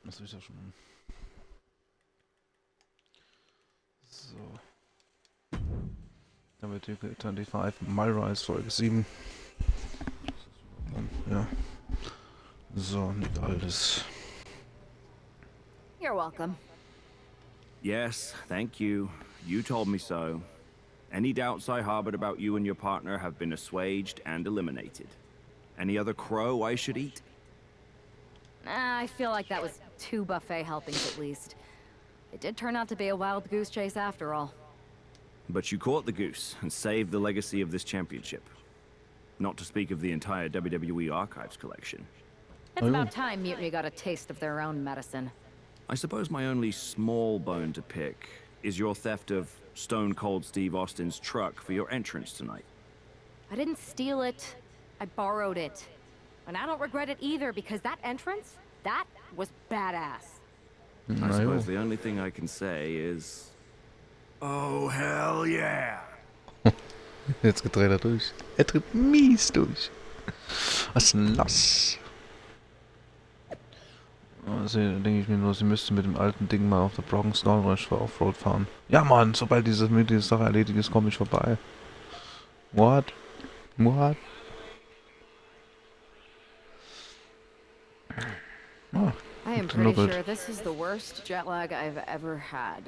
Das ist ja schon. So. WWE 25 MyRise Folge 7. Ja. So, nicht alles. You're welcome. Yes, thank you. You told me so. Any doubts I harbored about you and your partner have been assuaged and eliminated. Any other crow I should eat? I feel like that was 2 buffet helpings at least. It did turn out to be a wild goose chase after all. But you caught the goose and saved the legacy of this championship. Not to speak of the entire WWE Archives collection. It's about time Mutiny got a taste of their own medicine. I suppose my only small bone to pick is your theft of Stone Cold Steve Austin's truck for your entrance tonight. I didn't steal it. I borrowed it. And I don't regret it either because that entrance, that was badass. I suppose the only thing I can say is... Oh, hell yeah! Jetzt dreht er durch. Er tritt mies durch. Was ist denn los? Also denke ich mir nur, sie müsste mit dem alten Ding mal auf der Bronx Rush für Offroad fahren. Ja Mann, sobald diese Sache erledigt ist, komme ich vorbei. What? What? Oh, I am pretty sure this is the worst jet lag I've ever had.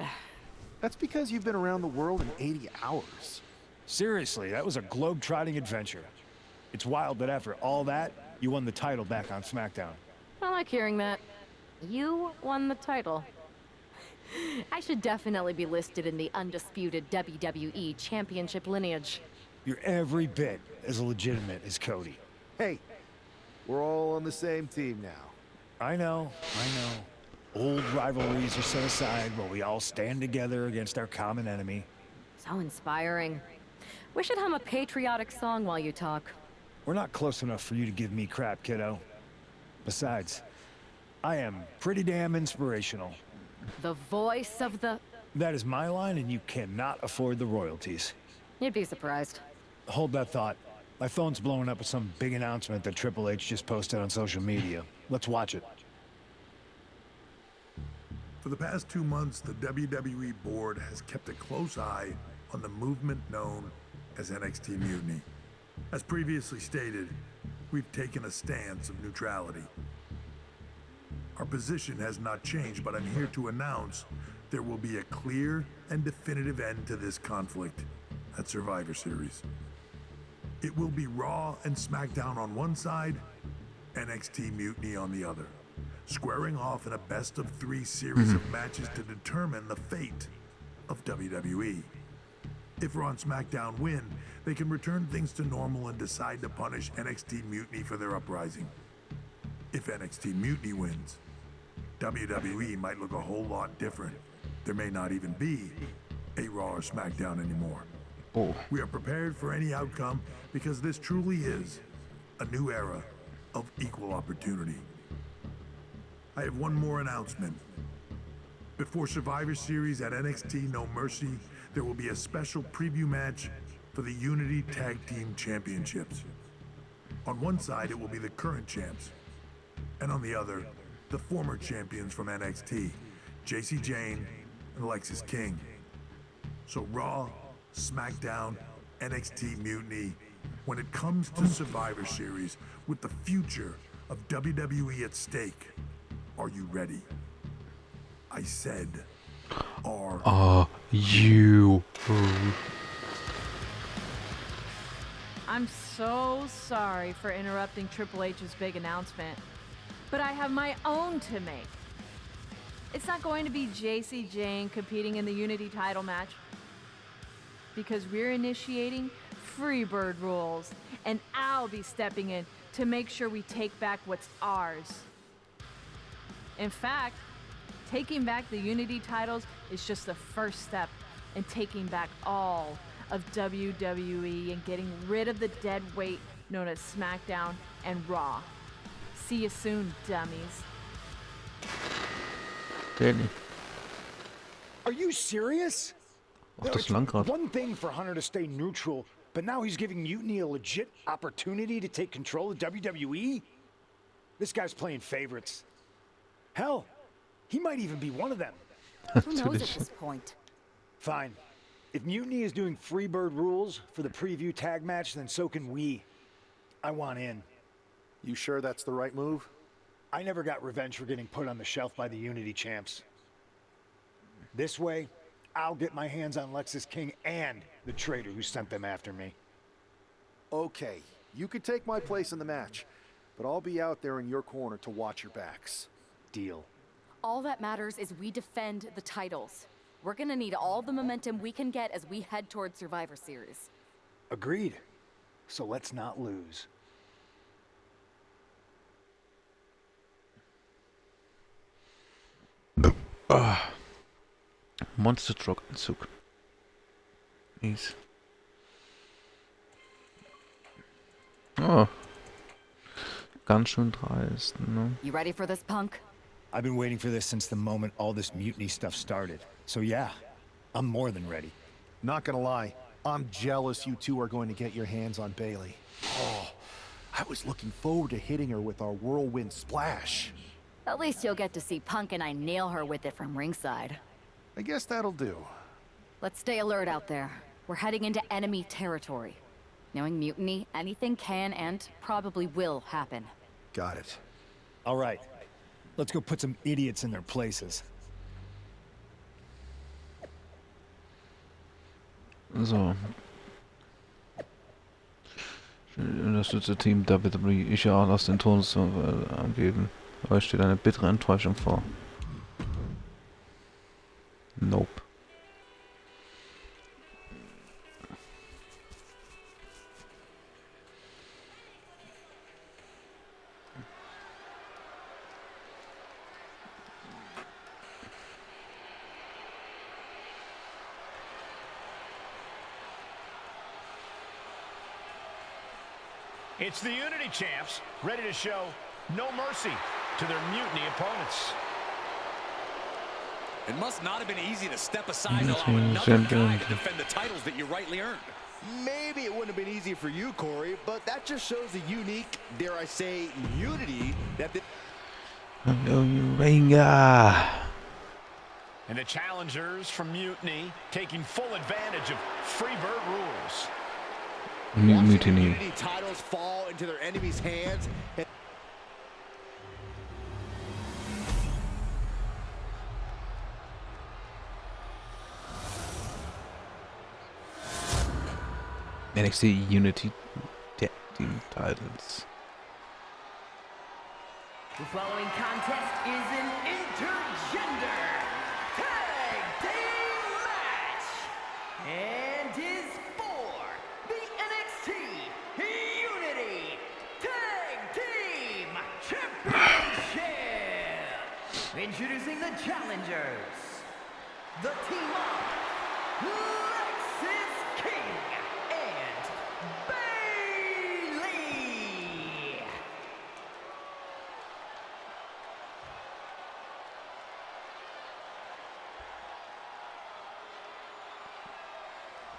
That's because you've been around the world in 80 hours. Seriously, that was a globe-trotting adventure. It's wild that after all that, you won the title back on SmackDown. I like hearing that. You won the title. I should definitely be listed in the undisputed WWE Championship lineage. You're every bit as legitimate as Cody. Hey, we're all on the same team now. I know. Old rivalries are set aside while we all stand together against our common enemy. So inspiring. We should hum a patriotic song while you talk. We're not close enough for you to give me crap, kiddo. Besides, I am pretty damn inspirational. The voice of the... That is my line, and you cannot afford the royalties. You'd be surprised. Hold that thought. My phone's blowing up with some big announcement that Triple H just posted on social media. Let's watch it. For the past 2 months, the WWE board has kept a close eye on the movement known as NXT Mutiny. As previously stated, we've taken a stance of neutrality. Our position has not changed, but I'm here to announce there will be a clear and definitive end to this conflict at Survivor Series. It will be Raw and SmackDown on one side, NXT Mutiny on the other, squaring off in a best-of-3 series of matches to determine the fate of WWE. If Raw and SmackDown win, they can return things to normal and decide to punish NXT Mutiny for their uprising. If NXT Mutiny wins, WWE might look a whole lot different. There may not even be a Raw or SmackDown anymore. Oh. We are prepared for any outcome because this truly is a new era of equal opportunity. I have one more announcement. Before Survivor Series at NXT No Mercy, there will be a special preview match for the Unity Tag Team Championships. On one side, it will be the current champs, and on the other, the former champions from NXT, JC Jane and Alexis King. So Raw, SmackDown, NXT Mutiny, when it comes to Survivor Series with the future of WWE at stake, are you ready? I said, Are you? I'm so sorry for interrupting Triple H's big announcement, but I have my own to make. It's not going to be JC Jane competing in the Unity title match because we're initiating Freebird rules, and I'll be stepping in to make sure we take back what's ours. In fact, taking back the Unity titles is just the first step in taking back all of WWE and getting rid of the dead weight known as SmackDown and Raw. See you soon, dummies. Danny. Are you serious? Ach, das Lenkrad. One thing for Hunter to stay neutral, but now he's giving Mutiny a legit opportunity to take control of WWE? This guy's playing favorites. Hell, He might even be one of them. Who knows at this point? Fine. If Mutiny is doing Freebird rules for the preview tag match, then so can we. I want in. You sure that's the right move? I never got revenge for getting put on the shelf by the Unity champs. This way, I'll get my hands on Lexus King and the traitor who sent them after me. Okay, you could take my place in the match, but I'll be out there in your corner to watch your backs. Deal. All that matters is we defend the titles. We're gonna need all the momentum we can get as we head towards Survivor Series. Agreed. So let's not lose. Monster Truck Anzug. Mies. Oh. Ganz schön dreist, ne? You ready for this, punk? I've been waiting for this since the moment all this mutiny stuff started. So yeah, I'm more than ready. Not gonna lie, I'm jealous you two are going to get your hands on Bailey. Oh, I was looking forward to hitting her with our whirlwind splash. At least you'll get to see Punk and I nail her with it from ringside. I guess that'll do. Let's stay alert out there. We're heading into enemy territory. Knowing Mutiny, anything can and probably will happen. Got it. All right, let's go put some idiots in their places. So. Ich unterstütze Team WWE. Ich ja, lass den Ton so angeben. Euch steht eine bittere Enttäuschung vor. Nope. It's the Unity champs, ready to show no mercy to their Mutiny opponents. It must not have been easy to step aside and allow another guy to defend the titles that you rightly earned. Maybe it wouldn't have been easy for you, Corey, but that just shows the unique, dare I say, unity that the... And the challengers from Mutiny taking full advantage of Freebird rules. Mutiny. Unity titles fall into their enemies' hands. NXT Unity Tag Team Titles. The following contest is an intergender tag team match and is for the NXT Unity Tag Team Championship. Introducing the challengers, the team of Lexus King and Bailey.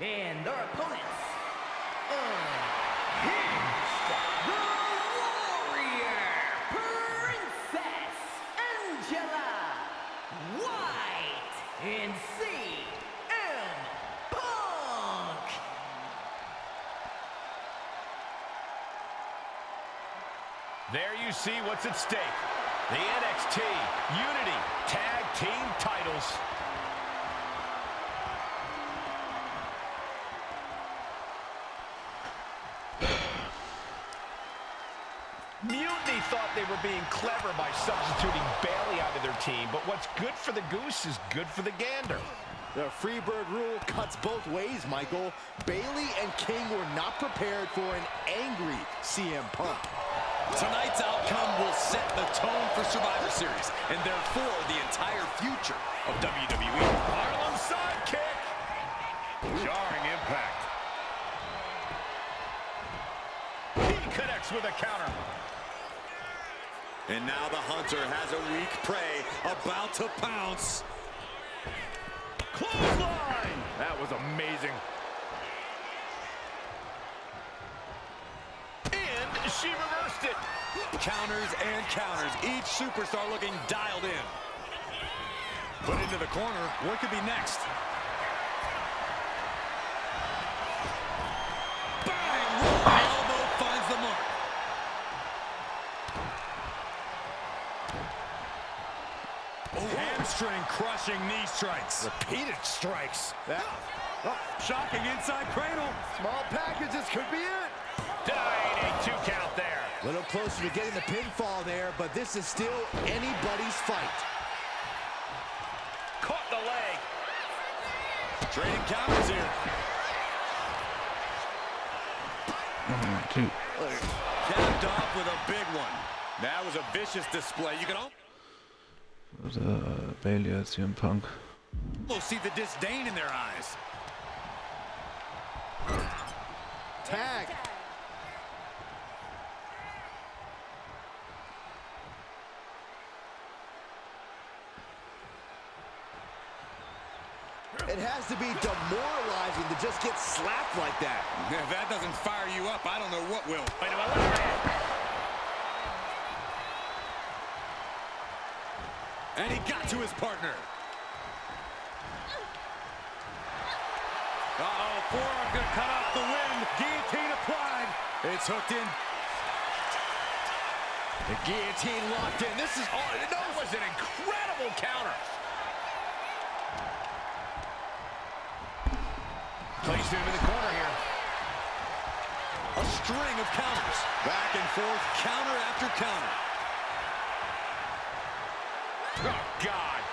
And their opponents, Unhinged, the Warrior, Princess Angela, White, and CM Punk. There you see what's at stake. The NXT Unity Tag Team titles. Mutiny thought they were being clever by substituting Bailey out of their team, but what's good for the goose is good for the gander. The Freebird rule cuts both ways, Michael. Bailey and King were not prepared for an angry CM Punk. Tonight's outcome will set the tone for Survivor Series, and therefore the entire future of WWE. Harlem sidekick. Jarring impact. He connects with a counter. And now the hunter has a weak prey about to pounce. Clothesline! That was amazing. And she reversed it. Counters and counters. Each superstar looking dialed in. Put into the corner. What could be next? Bang! Rolling elbow finds the mark. Oh, hamstring crushing knee strikes. Repeated strikes. That, Shocking inside cradle. small package, this could be it. Diving 2 count there. A little closer to getting the pinfall there, but this is still anybody's fight. Caught the leg. Trading counters here. 1, 2. Capped off with a big one. That was a vicious display. You can Bailey als CM Punk. almost see the disdain in their eyes. Tag. It has to be demoralizing to just get slapped like that. If that doesn't fire you up, I don't know what will. And he got to his partner. Uh-oh, forearm gonna cut off the wind. Guillotine applied. It's hooked in. The guillotine locked in. This is all. That was an incredible counter. Placed him in the corner here. A string of counters. Back and forth, counter after counter. Oh, God.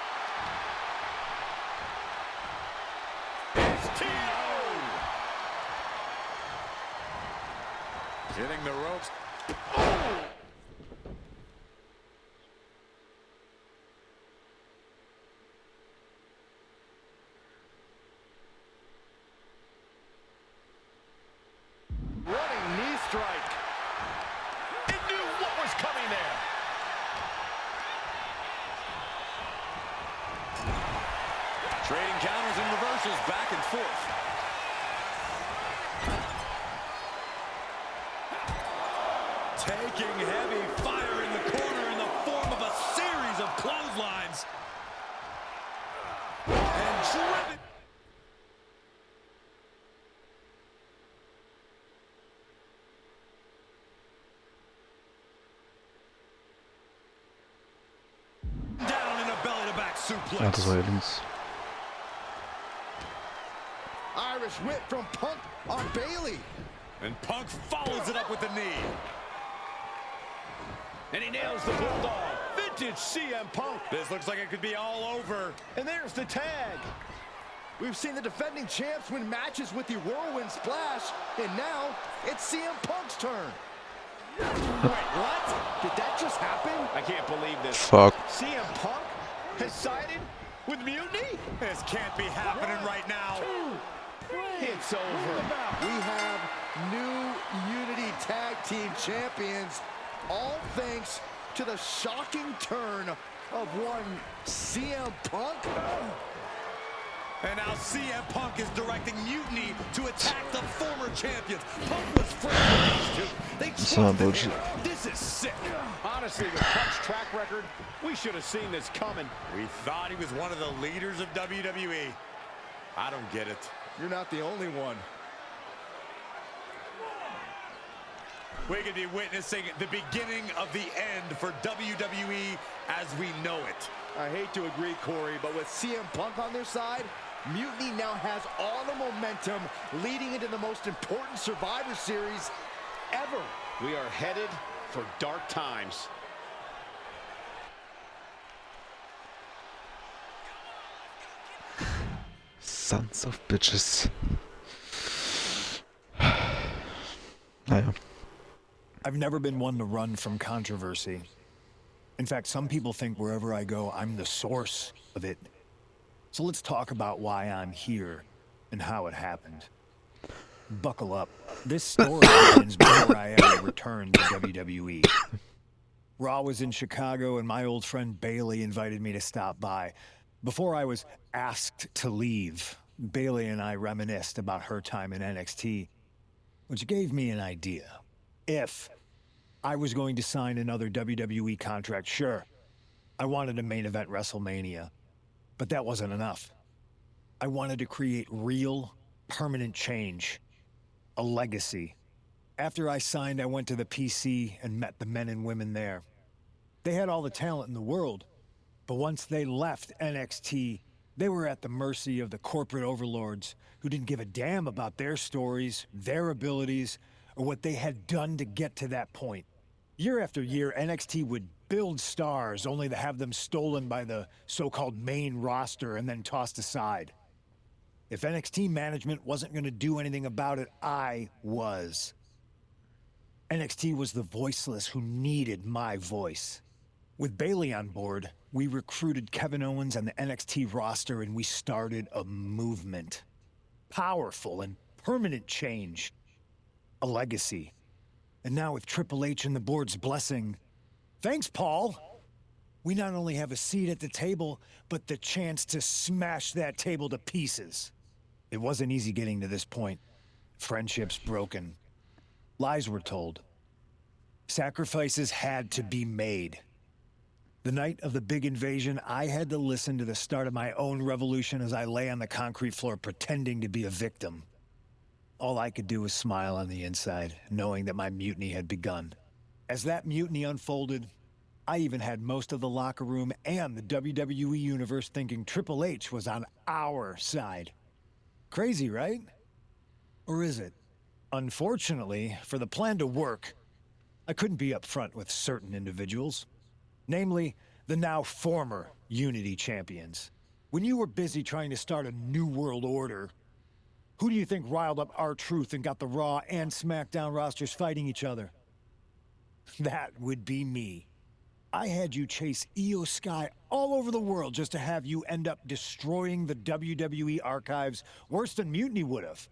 Hitting the ropes. Running knee strike. It knew what was coming there. Trading counters and reversals back and forth. Taking heavy fire in the corner in the form of a series of clotheslines. And driven. Down in a belly-to-back suplex. Ja, das war ja links. Irish whip from Punk on Bailey. And Punk follows it up with the knee. And he nails the bulldog. Vintage CM Punk. This looks like it could be all over. And there's the tag. We've seen the defending champs win matches with the whirlwind splash, and now it's CM Punk's turn. Wait, what? Did that just happen? I can't believe this. Fuck. CM Punk has sided with Mutiny? This can't be happening right now. It's over. We have new Unity Tag Team Champions, all thanks to the shocking turn of one CM Punk. And now CM Punk is directing Mutiny to attack the former champions. Punk was friends with these two. They trusted him. This is sick. Honestly, with Punk's track record, we should have seen this coming. We thought he was one of the leaders of WWE. I don't get it. You're not the only one. We could be witnessing the beginning of the end for WWE as we know it. I hate to agree, Corey, but with CM Punk on their side, Mutiny now has all the momentum leading into the most important Survivor Series ever. We are headed for dark times. Sons of bitches. Naja. I've never been one to run from controversy. In fact, some people think wherever I go, I'm the source of it. So let's talk about why I'm here and how it happened. Buckle up. This story begins before I ever returned to WWE. Raw was in Chicago, and my old friend Bailey invited me to stop by. Before I was asked to leave, Bailey and I reminisced about her time in NXT, which gave me an idea. If I was going to sign another WWE contract, sure, I wanted a main event WrestleMania. But that wasn't enough. I wanted to create real, permanent change. A legacy. After I signed, I went to the PC and met the men and women there. They had all the talent in the world, but once they left NXT, they were at the mercy of the corporate overlords who didn't give a damn about their stories, their abilities, or what they had done to get to that point. Year after year, NXT would build stars only to have them stolen by the so-called main roster and then tossed aside. If NXT management wasn't going to do anything about it, I was. NXT was the voiceless who needed my voice. With Bayley on board, we recruited Kevin Owens and the NXT roster, and we started a movement. Powerful and permanent change. A legacy. And now with Triple H and the board's blessing, thanks, Paul! We not only have a seat at the table, but the chance to smash that table to pieces. It wasn't easy getting to this point. Friendships broken. Lies were told. Sacrifices had to be made. The night of the big invasion, I had to listen to the start of my own revolution as I lay on the concrete floor pretending to be a victim. All I could do was smile on the inside, knowing that my mutiny had begun. As that mutiny unfolded, I even had most of the locker room and the WWE Universe thinking Triple H was on our side. Crazy, right? Or is it? Unfortunately, for the plan to work, I couldn't be upfront with certain individuals. Namely, the now former Unity champions. When you were busy trying to start a new world order, who do you think riled up R-Truth and got the Raw and SmackDown rosters fighting each other? That would be me. I had you chase Io Sky all over the world just to have you end up destroying the WWE archives worse than Mutiny would have.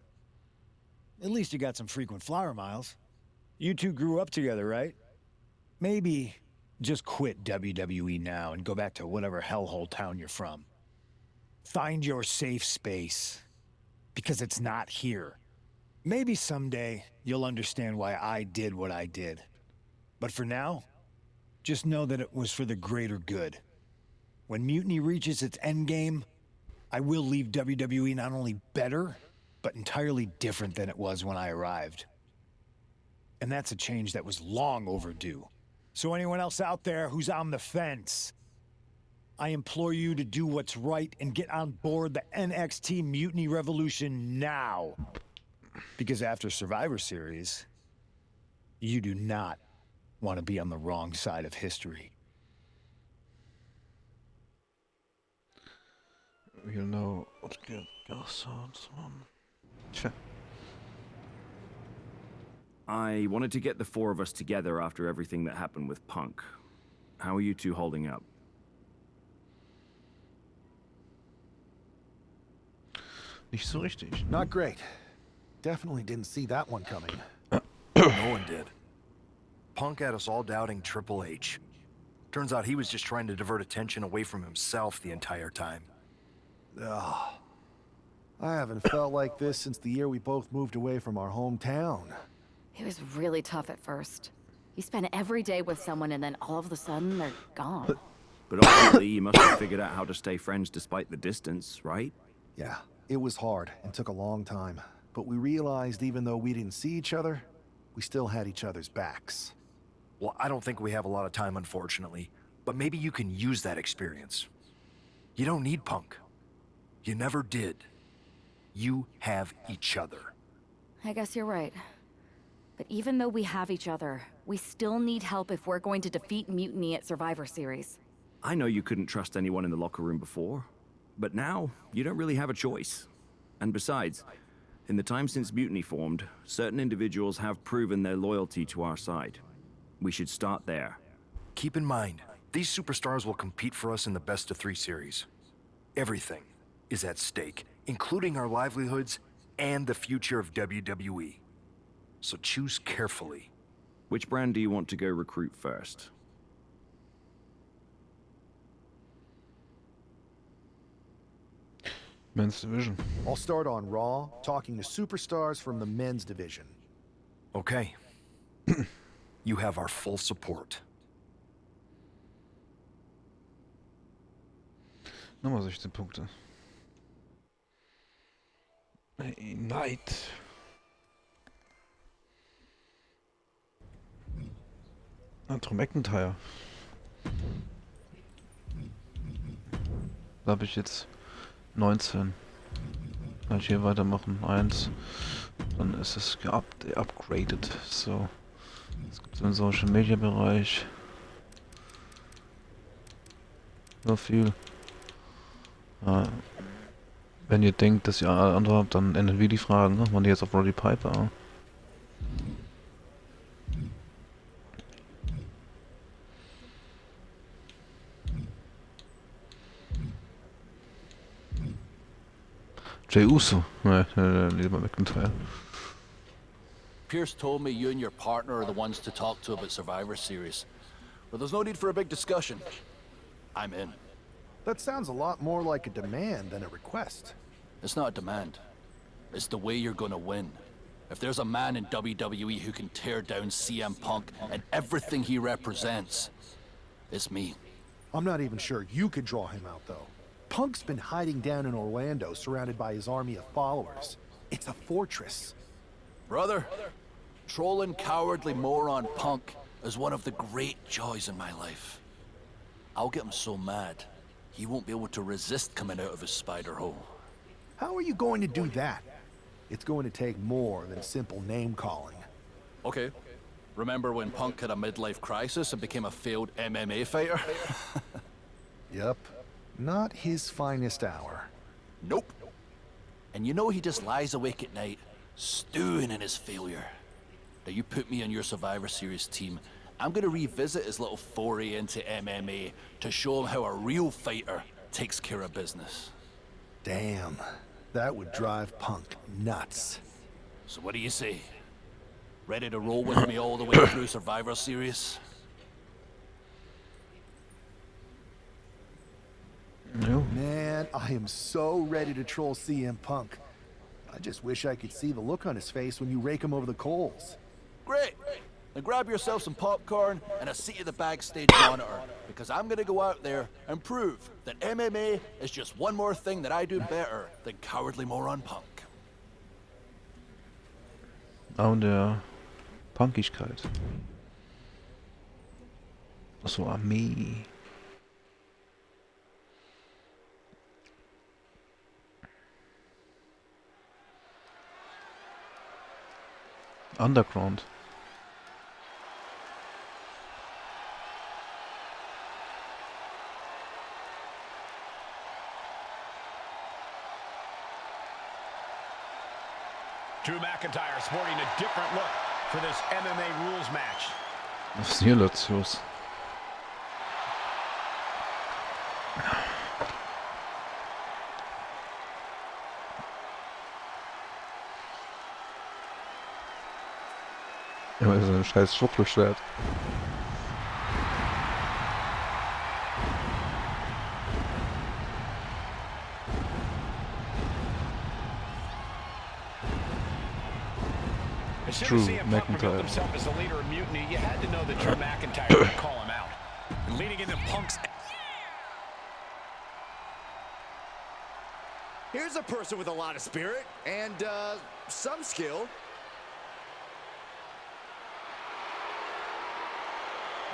At least you got some frequent flyer miles. You two grew up together, right? Maybe just quit WWE now and go back to whatever hellhole town you're from. Find your safe space, because it's not here. Maybe someday you'll understand why I did what I did. But for now, just know that it was for the greater good. When Mutiny reaches its endgame, I will leave WWE not only better, but entirely different than it was when I arrived. And that's a change that was long overdue. So anyone else out there who's on the fence, I implore you to do what's right and get on board the NXT Mutiny Revolution now. Because after Survivor Series, you do not want to be on the wrong side of history. You know what goes on. Tja. I wanted to get the four of us together after everything that happened with Punk. How are you two holding up? Nicht so richtig. Not great. Definitely didn't see that one coming. No one did. Punk had us all doubting Triple H. Turns out he was just trying to divert attention away from himself the entire time. Ugh. I haven't felt like this since the year we both moved away from our hometown. It was really tough at first. You spend every day with someone and then all of a sudden they're gone. But ultimately, you must have figured out how to stay friends despite the distance, right? Yeah, it was hard and took a long time. But we realized even though we didn't see each other, we still had each other's backs. Well, I don't think we have a lot of time, unfortunately. But maybe you can use that experience. You don't need Punk. You never did. You have each other. I guess you're right. But even though we have each other, we still need help if we're going to defeat Mutiny at Survivor Series. I know you couldn't trust anyone in the locker room before, but now you don't really have a choice. And besides, in the time since Mutiny formed, certain individuals have proven their loyalty to our side. We should start there. Keep in mind, these superstars will compete for us in the best-of-3 series. Everything is at stake, including our livelihoods and the future of WWE. So choose carefully. Which brand do you want to go recruit first? Men's division. I'll start on Raw, talking to superstars from the men's division. Okay. You have our full support. Nochmal 16 Punkte. Hey, Knight. Drew McIntyre. Da habe ich jetzt 19. Kann ich hier weitermachen? 1. Dann ist es geupgradet. So. Jetzt gibt es im Social Media Bereich. So viel. Wenn ihr denkt, dass ihr andere habt, dann ändert wie die Fragen. Ne? Machen die jetzt auf Roddy Piper. Jey Uso. Lieber McIntyre. Pierce told me you and your partner are the ones to talk to about Survivor Series. But there's no need for a big discussion. I'm in. That sounds a lot more like a demand than a request. It's not a demand. It's the way you're gonna win. If there's a man in WWE who can tear down CM Punk and everything he represents, it's me. I'm not even sure you could draw him out, though. Punk's been hiding down in Orlando, surrounded by his army of followers. It's a fortress. Brother, trolling cowardly moron Punk is one of the great joys in my life. I'll get him so mad, he won't be able to resist coming out of his spider hole. How are you going to do that? It's going to take more than simple name-calling. Okay. Remember when Punk had a midlife crisis and became a failed MMA fighter? Yep. Not his finest hour. Nope. And you know he just lies awake at night, stewing in his failure. Now you put me on your Survivor Series team, I'm gonna revisit his little foray into MMA to show him how a real fighter takes care of business. Damn. That would drive Punk nuts. So what do you say? Ready to roll with me all the way through Survivor Series? No. Man, I am so ready to troll CM Punk. I just wish I could see the look on his face when you rake him over the coals. Great! Now grab yourself some popcorn and a seat at the backstage monitor, because I'm gonna go out there and prove that MMA is just one more thing that I do better than cowardly moron Punk. Auch der Punkigkeit. So Armee. Underground. Drew McIntyre sporting a different look for this MMA rules match. Was ist hier los? Ja, das ist ein scheiß Schuppelschwert. Drew McIntyre. Himself as the leader of Mutiny, you had to know that Drew McIntyre would call him out. And leading into Punk's... Here's a person with a lot of spirit and some skill.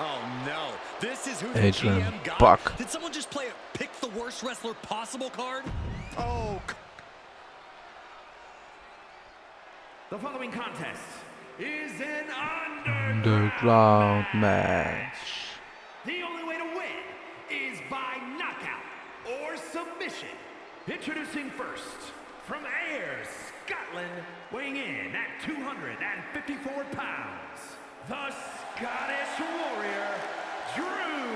Oh no, this is who the GM got. Buck. Did someone just play a pick the worst wrestler possible card? Oh. The following contest is an Underground match. The only way to win is by knockout or submission. Introducing first, from Ayr, Scotland, weighing in at 254 pounds, the Scottish Warrior, Drew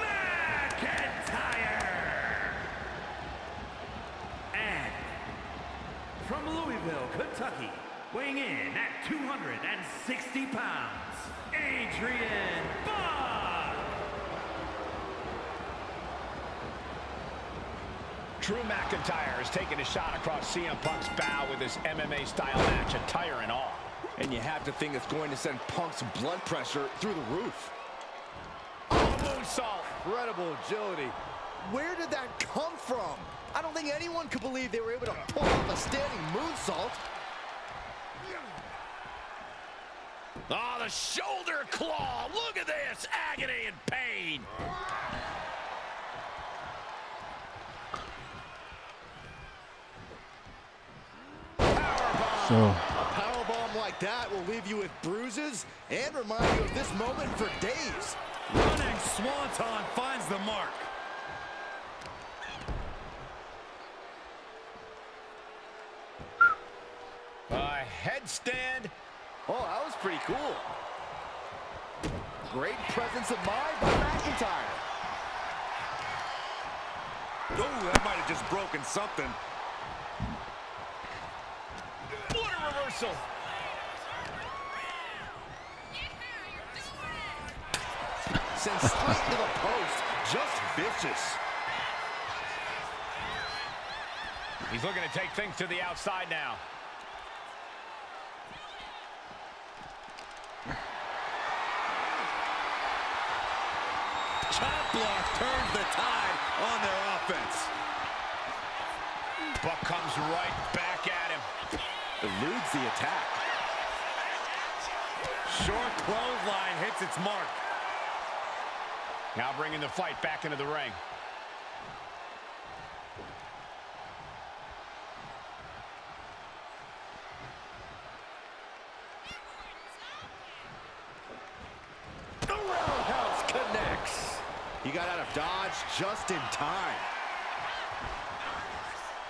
McIntyre. And from Louisville, Kentucky, weighing in at 260 pounds, Adrian Buck. Drew McIntyre has taken a shot across CM Punk's bow with his MMA-style match attire and all. And you have to think it's going to send Punk's blood pressure through the roof. Moonsault. Incredible agility. Where did that come from? I don't think anyone could believe they were able to pull off a standing moonsault. Oh, the shoulder claw. Look at this. Agony and pain. So. A powerbomb like that will leave you with bruises and remind you of this moment for days. Running swanton finds the mark. A headstand. Oh, that was pretty cool. Great presence of mind by McIntyre. Oh, that might have just broken something. What a reversal. Sent straight to the post. Just vicious. He's looking to take things to the outside now. Chop block turns the tide on their offense. Buck comes right back at him. Eludes the attack. Short clothesline hits its mark. Now bringing the fight back into the ring. The roundhouse connects. He got out of dodge just in time.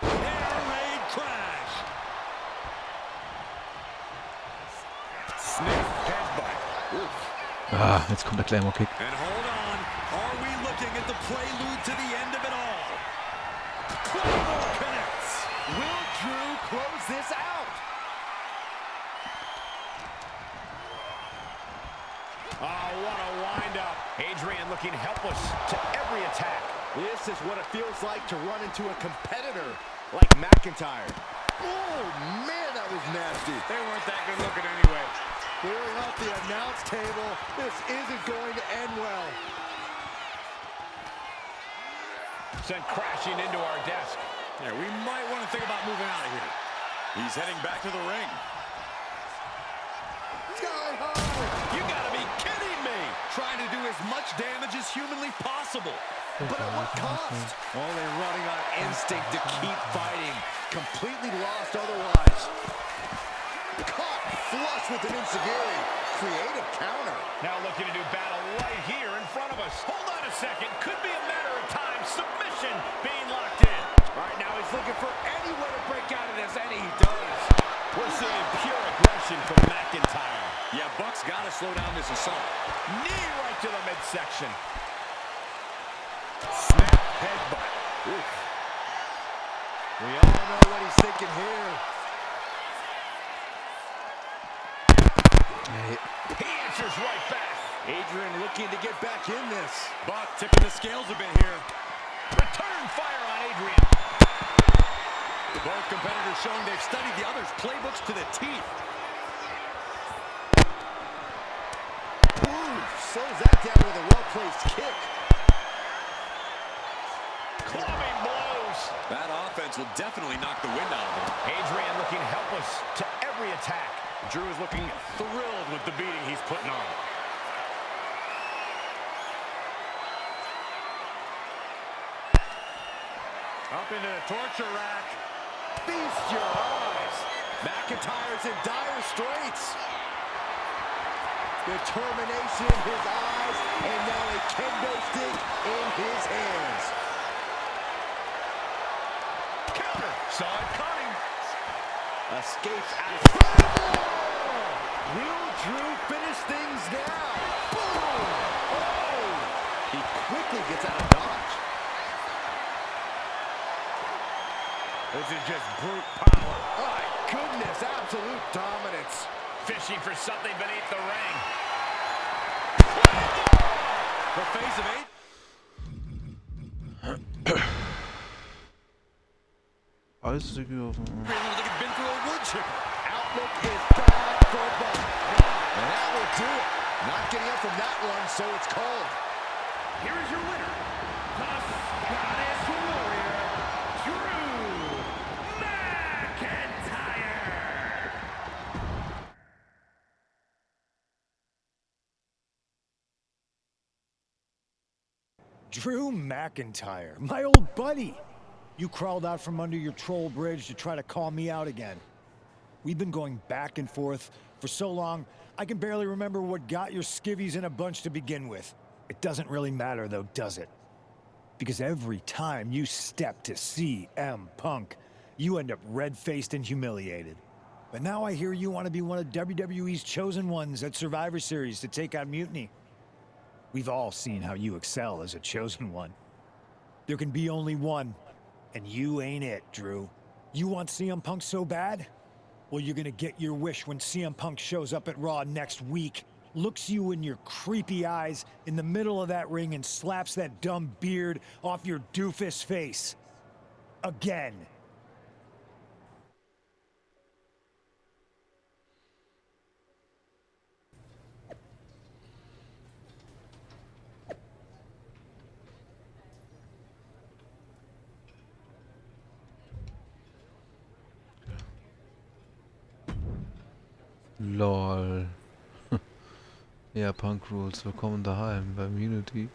Air raid crash. Sniff headbutt. Oof. Ah, jetzt kommt der Claymore-Kick. And hold on. Are we looking at the prelude to the end of it all? Claymore connects. Will Drew close this out? Oh, what a wind-up. Adrian looking helpless to every attack. This is what it feels like to run into a competitor like McIntyre. Oh, man, that was nasty. They weren't that good looking anyway. Clearing up the announce table. This isn't going to end well. Sent crashing into our desk. Yeah, we might want to think about moving out of here. He's heading back to the ring. Sky high. You gotta be kidding me! Trying to do as much damage as humanly possible. But at what cost? Only running on Instinct to keep fighting. Completely lost otherwise. Caught flush with an enziguri. Creative counter. Now looking to do battle right here in front of us. Hold on a second. Could be a matter of time. Submission being locked in. All right, now he's looking for any way to break out of this, and he does. We're seeing pure aggression from McIntyre. Yeah, Buck's got to slow down this assault. Knee right to the midsection. Snap headbutt. Oof. We all know what he's thinking here. He answers right back. Adrian looking to get back in this. Buck tipping the scales a bit here. Return fire on Adrian. Both competitors showing they've studied the other's playbooks to the teeth. Ooh, slows that down with a well-placed kick. Clubbing blows. That offense will definitely knock the wind out of him. Adrian looking helpless to every attack. Drew is looking thrilled with the beating he's putting on. Up into the torture rack. Feast your eyes. McIntyre's in dire straits. Determination in his eyes, and now a kendo stick in his hands. Counter. Saw it coming. Escapes out of sight. Will Drew finish things now? Boom! Oh! He quickly gets out of dodge. This is just brute power. My goodness, absolute dominance. Fishing for something beneath the ring. The face of eight. Eisige auf dem... Like it's been through a wood chipper. Outlook is bad for Buck. And that will do it. Not getting up from that one, so it's called. Here is your winner, Scottish Warrior, Drew McIntyre. Drew McIntyre, my old buddy. You crawled out from under your troll bridge to try to call me out again. We've been going back and forth for so long, I can barely remember what got your skivvies in a bunch to begin with. It doesn't really matter though, does it? Because every time you step to CM Punk, you end up red-faced and humiliated. But now I hear you want to be one of WWE's chosen ones at Survivor Series to take on Mutiny. We've all seen how you excel as a chosen one. There can be only one, and you ain't it, Drew. You want CM Punk so bad? Well, you're gonna get your wish when CM Punk shows up at Raw next week, looks you in your creepy eyes in the middle of that ring and slaps that dumb beard off your doofus face. Again. Lol. Ja, Punk Rules, willkommen daheim beim Unity.